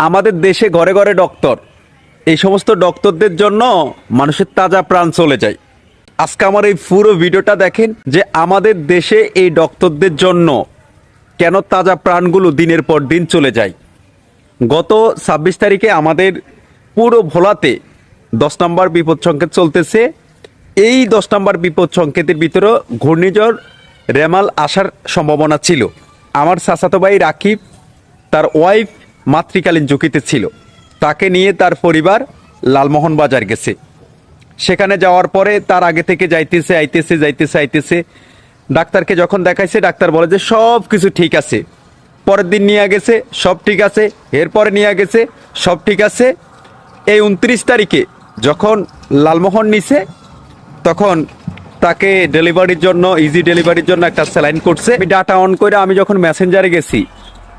আমাদের দেশে ঘরে ঘরে ডক্টর, এই সমস্ত ডক্টরদের জন্য মানুষের তাজা প্রাণ চলে যায়। আজকে আমার এই পুরো ভিডিওটা দেখেন যে আমাদের দেশে এই ডক্টরদের জন্য কেন তাজা প্রাণগুলো দিনের পর দিন চলে যায়। গত ২৬ তারিখে আমাদের পুরো ভোলাতে 10 নম্বর বিপদ সংকেত চলতেছে। এই 10 নম্বর বিপদ সংকেতের ভিতরে ঘূর্ণিঝড় রেমাল আসার সম্ভাবনা ছিল। আমার চাচাতো ভাই রাকিব, তার ওয়াইফ মাতৃকালীন ঝুঁকিতে ছিল। তাকে নিয়ে তার পরিবার লালমোহন বাজার গেছে। সেখানে যাওয়ার পরে তার আগে থেকে যাইতেছে। ডাক্তারকে যখন দেখাইছে, ডাক্তার বলে যে সব কিছু ঠিক আছে। পরের দিন নিয়ে গেছে, সব ঠিক আছে। এরপরে নিয়ে গেছে, সব ঠিক আছে। এই 29 তারিখে যখন লালমোহন নিছে, তখন তাকে ডেলিভারির জন্য, ইজি ডেলিভারির জন্য একটা স্যালাইন করছে। আমি ডাটা অন করে আমি যখন মেসেঞ্জারে গেছি,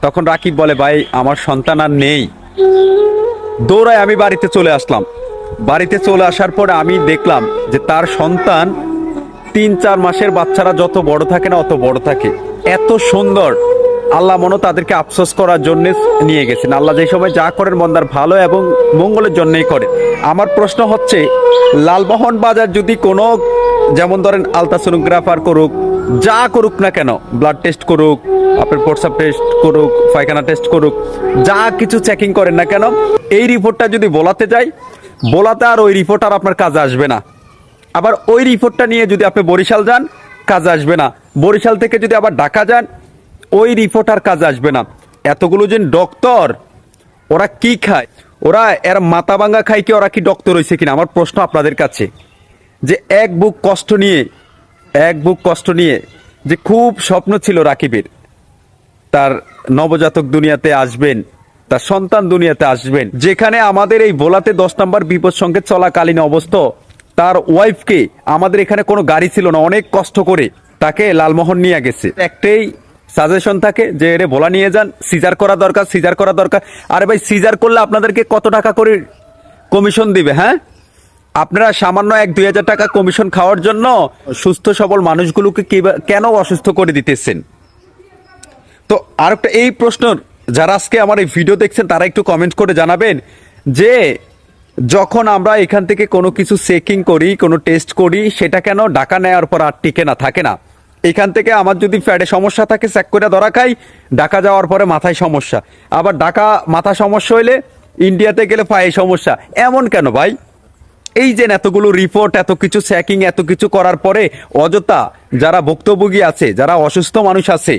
তখন রাকিব বলে, ভাই আমার সন্তান আর নেই। দৌড়ায় আমি বাড়িতে চলে আসলাম। বাড়িতে চলে আসার পরে আমি দেখলাম যে তার সন্তান ৩-৪ মাসের বাচ্চারা যত বড় থাকে না, অত বড় থাকে। এত সুন্দর। আল্লাহ মনে তাদেরকে আফসোস করার জন্য নিয়ে গেছেন। আল্লাহ যে সময় যা করেন বন্দার ভালো এবং মঙ্গলের জন্যই করেন। আমার প্রশ্ন হচ্ছে, লালমোহন বাজার যদি কোনো, যেমন ধরেন আলট্রাসোনোগ্রাফার করুক, যা করুক না কেন, ব্লাড টেস্ট করুক, আপনার প্রস্রাব টেস্ট করুক, পায়খানা টেস্ট করুক, যা কিছু চেকিং করেন না কেন, এই রিপোর্টটা যদি বলাতে যায়, বলাতে আর ওই রিপোর্ট আর আপনার কাজে আসবে না। আবার ওই রিপোর্টটা নিয়ে যদি আপনি বরিশাল যান, কাজে আসবে না। বরিশাল থেকে যদি আবার ঢাকা যান, ওই রিপোর্ট আর কাজে আসবে না। এতগুলো যে ডক্টর, ওরা কি খায়? ওরা এর মাথা ভাঙ্গা খায় কি? ওরা কি ডক্টর হয়েছে কিনা? আমার প্রশ্ন আপনাদের কাছে, যে এক বুক কষ্ট নিয়ে যে খুব স্বপ্ন ছিল রাকিবের, তার নবজাতক দুনিয়াতে আসবেন, তার সন্তান দুনিয়াতে আসবেন। যেখানে আমাদের এই ভোলাতে 10 নম্বর বিপদ সংকেত চলাকালীন অবস্থা, তার ওয়াইফকে আমাদের এখানে কোনো গাড়ি ছিল না, অনেক কষ্ট করে তাকে লালমোহন নিয়ে গেছে। একটাই সাজেশন থাকে যে এরে ভোলা নিয়ে যান, সিজার করা দরকার। আরে ভাই, সিজার করলে আপনাদেরকে কত টাকা করে কমিশন দিবে? হ্যাঁ, আপনারা সামান্য 1-2 হাজার টাকা কমিশন খাওয়ার জন্য সুস্থ সবল মানুষগুলোকে কেন অসুস্থ করে দিতেছেন? তো আরেকটা এই প্রশ্ন, যারা আজকে আমার এই ভিডিও দেখছেন তারা একটু কমেন্ট করে জানাবেন যে যখন আমরা এখান থেকে কোনো কিছু চেকিং করি, কোনো টেস্ট করি, সেটা কেন ঢাকা নেওয়ার পর আর টিকে না, থাকে না? এখান থেকে আমার যদি ফ্যাটে সমস্যা থাকে, চেক করে ধরা খাই, ঢাকা যাওয়ার পরে মাথায় সমস্যা, আবার ঢাকা মাথা সমস্যা হইলে ইন্ডিয়াতে গেলে পায়ে সমস্যা। এমন কেন ভাই? এই যে এতগুলো রিপোর্ট, এত কিছু চেকিং, এত কিছু করার পরে অযথা যারা ভুক্তভোগী আছে, যারা অসুস্থ মানুষ আছে,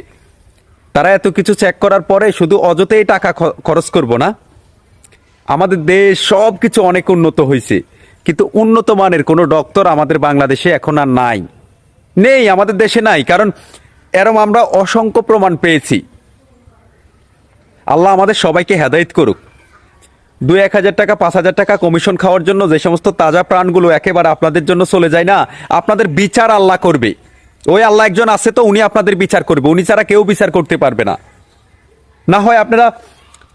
তারা এত কিছু চেক করার পরে শুধু অযথাই টাকা খরচ করব না? আমাদের দেশ সব কিছু অনেক উন্নত হয়েছে, কিন্তু উন্নত মানের কোনো ডক্টর আমাদের বাংলাদেশে এখন আর নেই, আমাদের দেশে নাই। কারণ এরম আমরা অসংখ্য প্রমাণ পেয়েছি। আল্লাহ আমাদের সবাইকে হেদায়েত করুক। 2-1 হাজার টাকা, 5 হাজার টাকা কমিশন খাওয়ার জন্য যে সমস্ত তাজা প্রাণগুলো একেবারে আপনাদের জন্য চলে যায় না, আপনাদের বিচার আল্লাহ করবে। ওই আল্লাহ একজন আছে, তো উনি আপনাদের বিচার করবে। উনি ছাড়া কেউ বিচার করতে পারবে না। না হয় আপনারা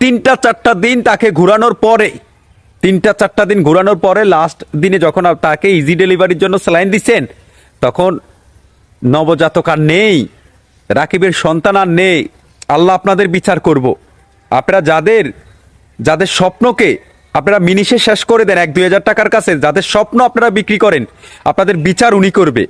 3-4টা দিন তাকে ঘুরানোর পরে, 3-4টা দিন ঘুরানোর পরে লাস্ট দিনে যখন তাকে ইজি ডেলিভারির জন্য স্যালাইন দিচ্ছেন, তখন নবজাতক আর নেই, রাকিবের সন্তান আর নেই। আল্লাহ আপনাদের বিচার করব। আপনারা যাদের স্বপ্নকে আপনারা মিনিশে শেষ করে দেন 1-2 হাজার টাকার কাছে, যাদের স্বপ্ন আপনারা বিক্রি করেন, আপনাদের বিচার উনি করবে।